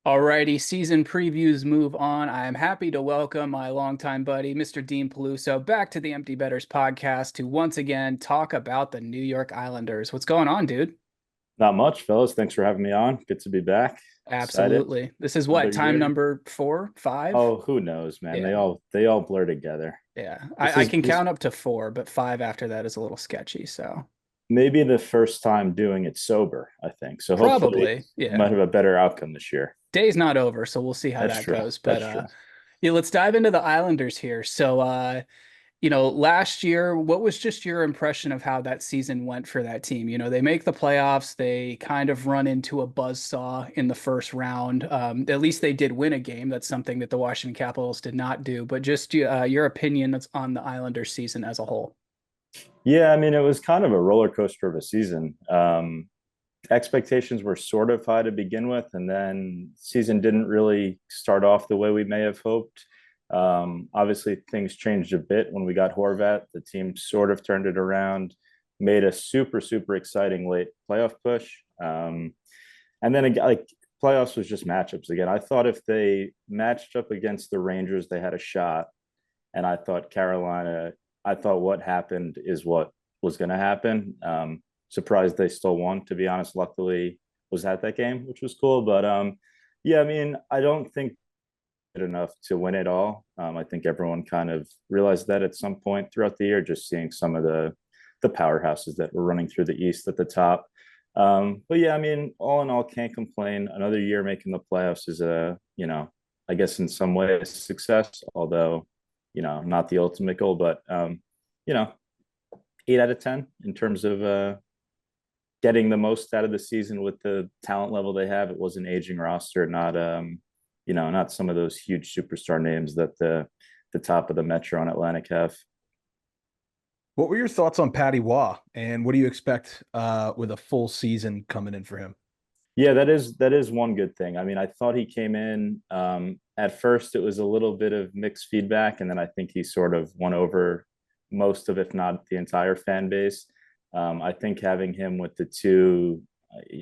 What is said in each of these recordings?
Alrighty, season previews move on. I am happy to welcome my longtime buddy, Mr. Dean Peluso, back to the Empty Betters podcast to once again talk about the New York Islanders. What's going on, dude? Not much, fellas. Thanks for having me on. Good to be back. Excited. Absolutely. This is what, Another time year. number four, five? Oh, who knows, man? They Yeah, all they all blur together. yeah. This I is can this count up to four, but five after that is a little sketchy. So maybe the first time doing it sober, I think. So hopefully probably, we yeah. might have a better outcome this year. Day's not over, so we'll see how That's that true. goes. But That's true. yeah, let's dive into the Islanders here. So last year, what was just your impression of how that season went for that team? They make the playoffs, they kind of run into a buzzsaw in the first round. At least they did win a game. That's something that the Washington Capitals did not do. But just your opinion on the Islanders season as a whole. Yeah, I mean, it was kind of a roller coaster of a season. Expectations were sort of high to begin with, and then season didn't really start off the way we may have hoped. Obviously, things changed a bit when we got Horvat. The team sort of turned it around, made a super, super exciting late playoff push. And then, like, playoffs was just matchups again. I thought if they matched up against the Rangers, they had a shot. And I thought Carolina, I thought what happened is what was going to happen. Surprised they still won, to be honest. Luckily, was at that game, which was cool. But yeah, I mean, I don't think enough to win it all. I think everyone kind of realized that at some point throughout the year, just seeing some of the powerhouses that were running through the East at the top. But yeah, I mean, all in all, can't complain. Another year making the playoffs is I guess in some ways success, although not the ultimate goal, but you know, 8 out of 10 in terms of getting the most out of the season with the talent level they have. It was an aging roster, not some of those huge superstar names that the top of the Metro and Atlantic have. What were your thoughts on Patty Waugh, and what do you expect with a full season coming in for him? Yeah, that is one good thing. I mean, I thought he came in at first it was a little bit of mixed feedback, and then I think he sort of won over most of, if not the entire fan base. I think having him with the two,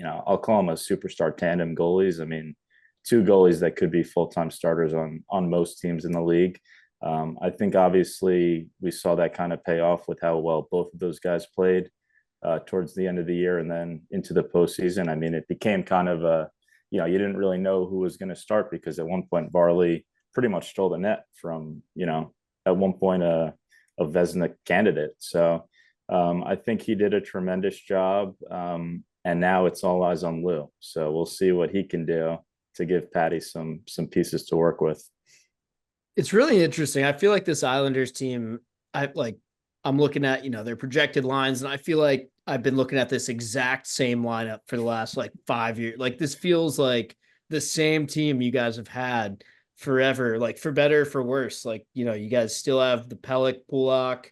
I'll call him a superstar tandem goalies. I mean, two goalies that could be full-time starters on most teams in the league. I think obviously we saw that kind of pay off with how well both of those guys played towards the end of the year and then into the postseason. I mean, it became kind of you didn't really know who was going to start because at one point Varley pretty much stole the net from, at one point a Vezina candidate. So I think he did a tremendous job. And now it's all eyes on Lou. So we'll see what he can do to give Patty some pieces to work with. It's really interesting. I feel like this Islanders team, I'm looking at, their projected lines, and I feel like I've been looking at this exact same lineup for the last 5 years. Like, this feels like the same team you guys have had forever, like for better, for worse. You guys still have the Pelech Pulak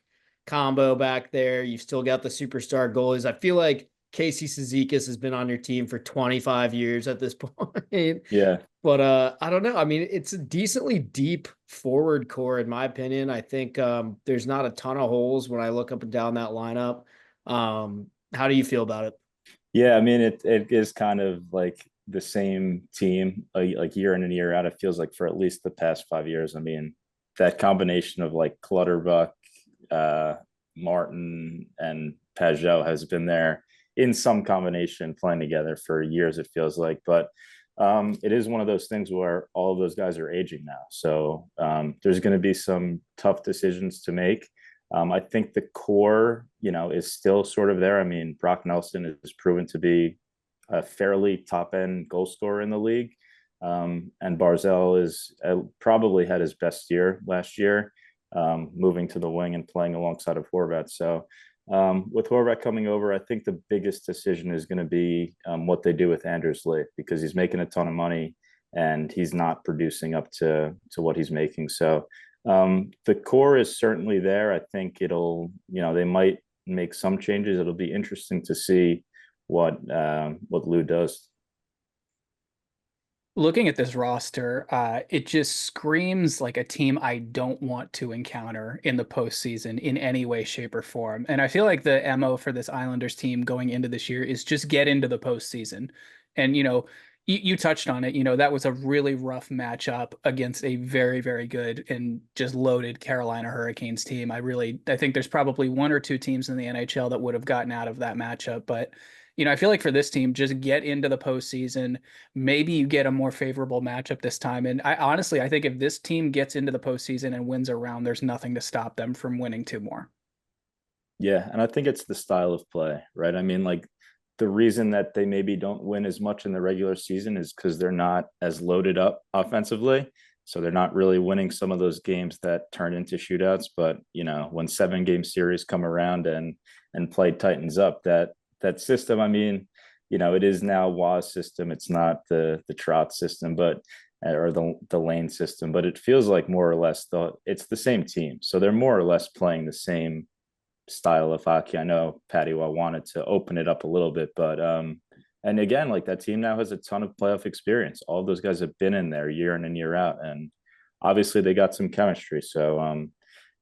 combo back there. You've still got the superstar goalies. I feel like Casey Cizikas has been on your team for 25 years at this point. Yeah. But I don't know. I mean, it's a decently deep forward core, in my opinion. I think there's not a ton of holes when I look up and down that lineup. How do you feel about it? Yeah, I mean, it is kind of like the same team, like year in and year out. It feels like for at least the past 5 years. I mean, that combination of like Clutterbuck, Martin, and Pajot has been there in some combination playing together for years, it feels like. But it is one of those things where all of those guys are aging now. So there's going to be some tough decisions to make. I think the core, is still sort of there. I mean, Brock Nelson is proven to be a fairly top end goal scorer in the league. And Barzell is probably had his best year last year, moving to the wing and playing alongside of Horvat. So with Horvat coming over, I think the biggest decision is going to be what they do with Anders Lee, because he's making a ton of money and he's not producing up to what he's making. So the core is certainly there. I think they might make some changes. It'll be interesting to see what Lou does. Looking at this roster, it just screams like a team I don't want to encounter in the postseason in any way, shape, or form. And I feel like the MO for this Islanders team going into this year is just get into the postseason. And, You touched on it. You know, that was a really rough matchup against a very, very good and just loaded Carolina Hurricanes team. I think there's probably one or two teams in the NHL that would have gotten out of that matchup. But, you know, I feel like for this team, just get into the postseason. Maybe you get a more favorable matchup this time. And I honestly, I think if this team gets into the postseason and wins a round, there's nothing to stop them from winning two more. Yeah, and I think it's the style of play, right? I mean, like the reason that they maybe don't win as much in the regular season is because they're not as loaded up offensively. So they're not really winning some of those games that turn into shootouts. But you know, when 7 game series come around and play tightens up, that system, I mean, you know, it is now Waz system. It's not the Trot system, but or the lane system, but it feels like more or less it's the same team. So they're more or less playing the same style of hockey. I know Patty wanted to open it up a little bit, but and again, like that team now has a ton of playoff experience. All of those guys have been in there year in and year out, and obviously they got some chemistry. So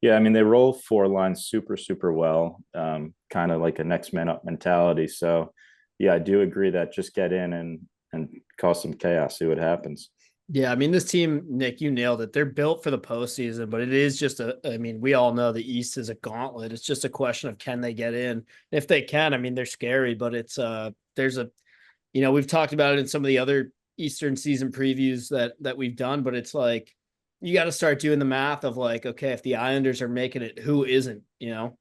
yeah, I mean they roll 4 lines super well, kind of like a next man up mentality. So yeah, I do agree that just get in and cause some chaos, see what happens. Yeah, I mean, this team, Nick, you nailed it. They're built for the postseason, but it is just I mean, we all know the East is a gauntlet. It's just a question of can they get in? If they can, I mean, they're scary, but there's we've talked about it in some of the other Eastern season previews that we've done, but it's like, you got to start doing the math of like, okay, if the Islanders are making it, who isn't, you know?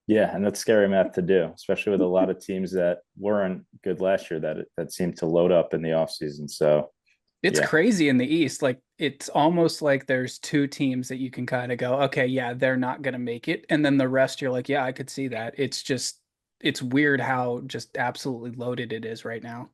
Yeah, and that's scary math to do, especially with a lot of teams that weren't good last year that seemed to load up in the offseason. So, It's yeah. crazy in the East. Like it's almost like there's two teams that you can kind of go, okay, yeah, they're not going to make it. And then the rest, you're like, yeah, I could see that. It's weird how just absolutely loaded it is right now.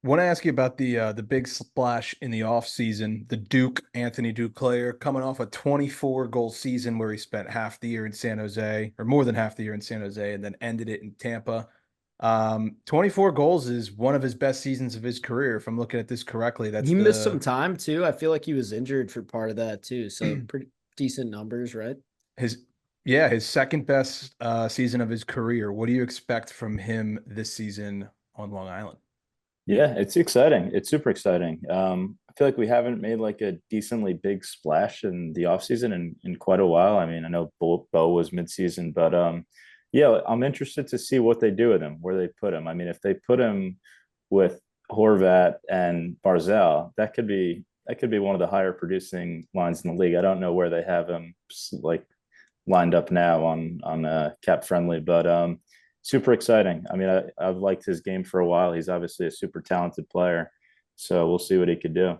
Want to ask you about the big splash in the offseason, the Anthony Duke player coming off a 24 goal season where he spent half the year in San Jose, or more than half the year in San Jose, and then ended it in Tampa. 24 goals is one of his best seasons of his career. If I'm looking at this correctly, that's He missed some time too. I feel like he was injured for part of that too. So pretty decent numbers, right? his yeah, his second best season of his career. What do you expect from him this season on Long Island? Yeah, it's exciting. It's super exciting. I feel like we haven't made like a decently big splash in the offseason in quite a while. I mean, I know Bo was midseason, but yeah, I'm interested to see what they do with him, where they put him. I mean, if they put him with Horvat and Barzal, that could be one of the higher producing lines in the league. I don't know where they have him like lined up now on cap friendly, but super exciting. I mean, I've liked his game for a while. He's obviously a super talented player, so we'll see what he could do.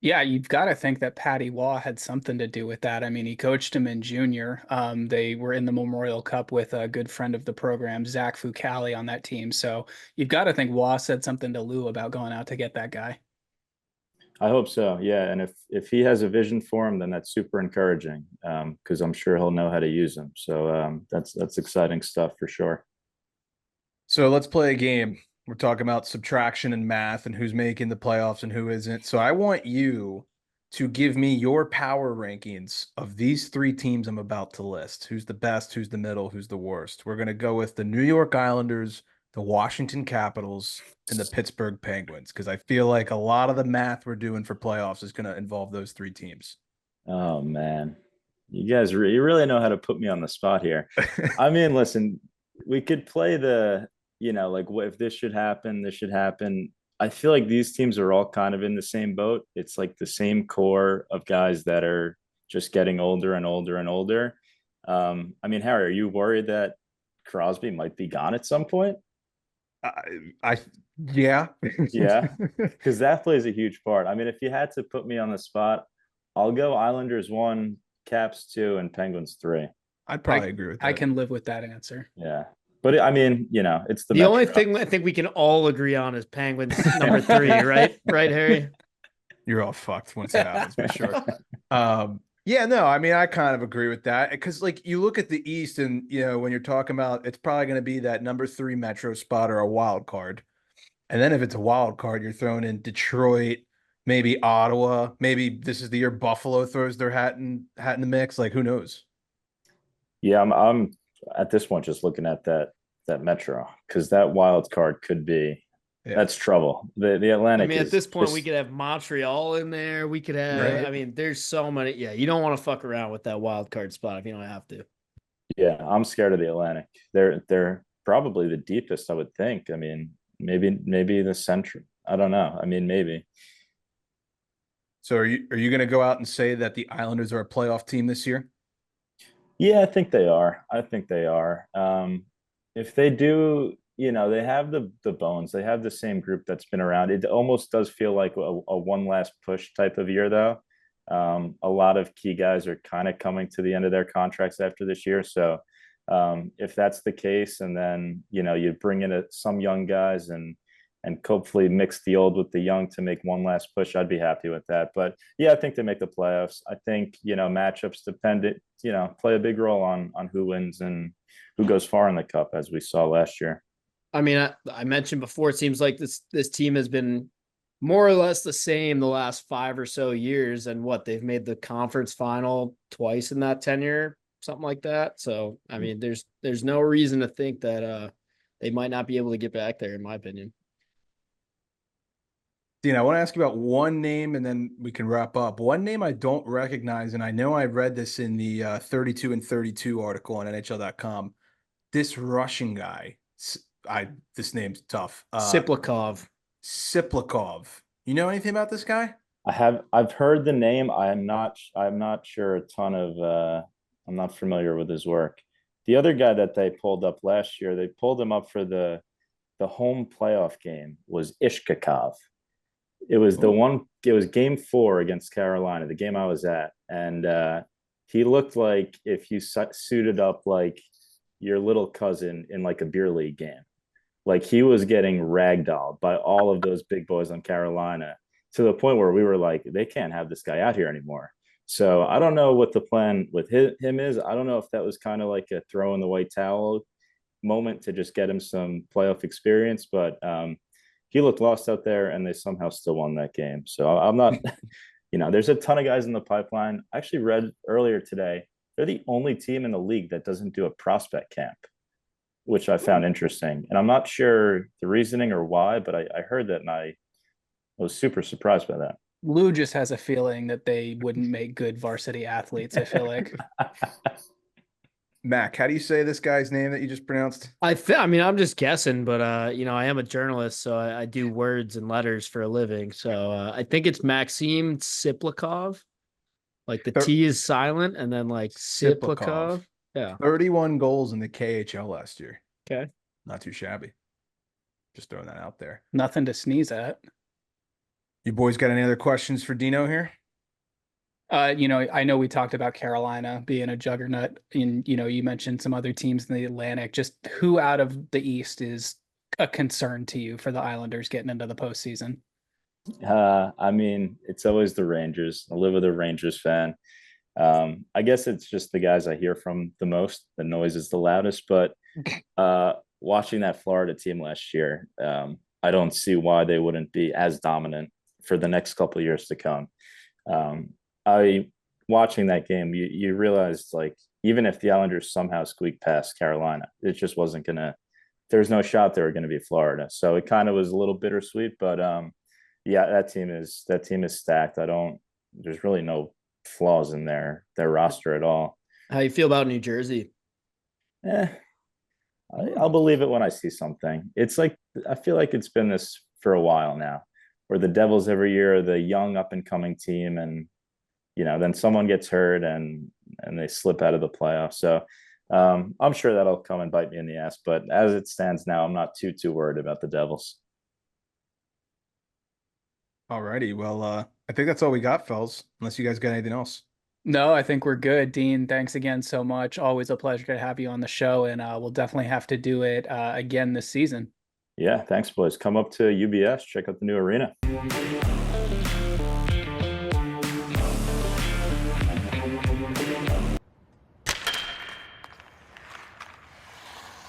Yeah, you've got to think that Patty Waugh had something to do with that. I mean, he coached him in junior. They were in the Memorial Cup with a good friend of the program, Zach Fucali, on that team. So you've got to think Waugh said something to Lou about going out to get that guy. I hope so. Yeah, and if he has a vision for him, then that's super encouraging because I'm sure he'll know how to use him. So that's exciting stuff for sure. So let's play a game. We're talking about subtraction and math and who's making the playoffs and who isn't. So I want you to give me your power rankings of these three teams I'm about to list. Who's the best, who's the middle, who's the worst. We're going to go with the New York Islanders, the Washington Capitals, and the Pittsburgh Penguins, because I feel like a lot of the math we're doing for playoffs is going to involve those three teams. Oh man, you guys you really know how to put me on the spot here. I mean, listen, we could play like what if this should happen, this should happen. I feel like these teams are all kind of in the same boat. It's like the same core of guys that are just getting older and older and older. I mean, Harry, are you worried that Crosby might be gone at some point? I yeah. Yeah, because that plays a huge part. I mean, if you had to put me on the spot, I'll go Islanders 1, Caps 2, and Penguins 3. I'd probably agree with that. I can live with that answer. Yeah. But I mean, it's the only thing I think we can all agree on is Penguins number 3, right? Right, Harry? You're all fucked once it happens, for sure. Yeah, no, I mean, I kind of agree with that because, like, you look at the East and, when you're talking about it's probably going to be that number 3 Metro spot or a wild card. And then if it's a wild card, you're throwing in Detroit, maybe Ottawa, maybe this is the year Buffalo throws their hat in the mix. Like, who knows? Yeah, I'm at this point just looking at that that Metro, because that wild card could be that's trouble. The I Atlantic mean, at is this point, just, we could have Montreal in there. We could have. Right. I mean, there's so many. Yeah, you don't want to fuck around with that wild card spot if you don't have to. yeah, I'm scared of the Atlantic. They're probably the deepest, I would think. I mean, maybe the Central. I don't know. I mean, maybe. So are you going to go out and say that the Islanders are a playoff team this year? Yeah, I think they are. I think they are. If they do, they have the bones. They have the same group that's been around. It almost does feel like a one last push type of year, though. A lot of key guys are kind of coming to the end of their contracts after this year. So if that's the case, and then you bring in some young guys and hopefully mix the old with the young to make one last push, I'd be happy with that. But yeah, I think they make the playoffs. I think matchups dependent, play a big role on who wins and who goes far in the cup, as we saw last year. I mean, I mentioned before, it seems like this team has been more or less the same the last 5 or so years, and what they've made the conference final twice in that tenure, something like that. So I mean, there's no reason to think that they might not be able to get back there, in my opinion. Dean, I want to ask you about one name and then we can wrap up. One name I don't recognize, and I know I read this in the 32 and 32 article on NHL.com. This Russian guy, this name's tough. Siplikov. You know anything about this guy? I've heard the name. I'm not sure a ton of I'm not familiar with his work. The other guy that they pulled up last year, they pulled him up for the home playoff game, was Ishkakov. It was it was game 4 against Carolina, the game I was at. And he looked like if you suited up like your little cousin in like a beer league game. Like he was getting ragdolled by all of those big boys on Carolina, to the point where we were like, they can't have this guy out here anymore. So I don't know what the plan with him is. I don't know if that was kind of like a throw in the white towel moment to just get him some playoff experience, but he looked lost out there, and they somehow still won that game. So I'm not, there's a ton of guys in the pipeline. I actually read earlier today, they're the only team in the league that doesn't do a prospect camp, which I found interesting. And I'm not sure the reasoning or why, but I heard that, and I was super surprised by that. Lou just has a feeling that they wouldn't make good varsity athletes, I feel like. Mac, how do you say this guy's name that you just pronounced? I mean, I'm just guessing, but I am a journalist, so I do words and letters for a living. So I think it's Maxim Siplikov. Like the T is silent, and then like Siplikov. Yeah. 31 goals in the KHL last year. Okay. Not too shabby. Just throwing that out there. Nothing to sneeze at. You boys got any other questions for Dino here? I know we talked about Carolina being a juggernaut, and you mentioned some other teams in the Atlantic. Just who out of the East is a concern to you for the Islanders getting into the postseason? I mean, it's always the Rangers. I live with a Rangers fan. I guess it's just the guys I hear from the most. The noise is the loudest, but watching that Florida team last year, I don't see why they wouldn't be as dominant for the next couple of years to come. Watching that game, you realized, like, even if the Islanders somehow squeaked past Carolina, it just wasn't gonna. There's no shot they were going to be Florida. So it kind of was a little bittersweet, but yeah, that team is stacked. There's really no flaws in their roster at all. How you feel about New Jersey? I'll believe it when I see something. It's like, I feel like it's been this for a while now, where the Devils every year are the young up and coming team, and then someone gets hurt and they slip out of the playoffs. So I'm sure that'll come and bite me in the ass. But as it stands now, I'm not too worried about the Devils. All righty. Well, I think that's all we got, fellas, unless you guys got anything else. No, I think we're good. Dean, thanks again so much. Always a pleasure to have you on the show, and we'll definitely have to do it again this season. Yeah, thanks, boys. Come up to UBS, check out the new arena.